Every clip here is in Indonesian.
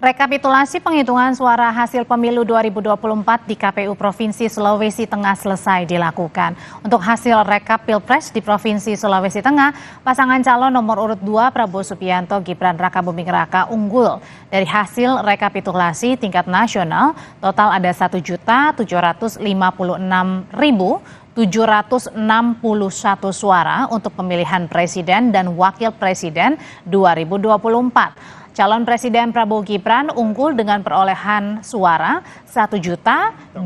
Rekapitulasi penghitungan suara hasil pemilu 2024 di KPU Provinsi Sulawesi Tengah selesai dilakukan. Untuk hasil rekap Pilpres di Provinsi Sulawesi Tengah, pasangan calon nomor urut 2 Prabowo Subianto Gibran Rakabuming Raka unggul. Dari hasil rekapitulasi tingkat nasional, total ada 1.756.761 suara untuk pemilihan presiden dan wakil presiden 2024. Calon Presiden Prabowo Gibran unggul dengan perolehan suara 1.251.313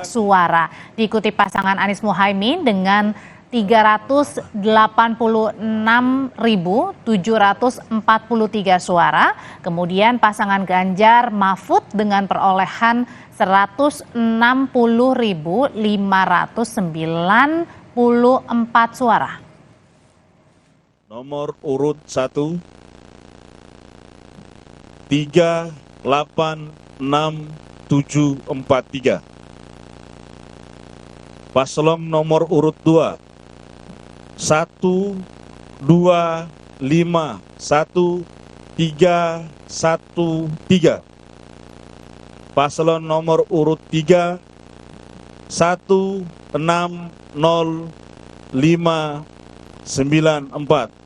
suara. Diikuti pasangan Anies Muhaimin dengan 386.743 suara. Kemudian pasangan Ganjar Mahfud dengan perolehan 160.594 suara. Nomor urut 1, 386743. Paslon nomor urut 2, 1251313. Paslon nomor urut 3, 1605994.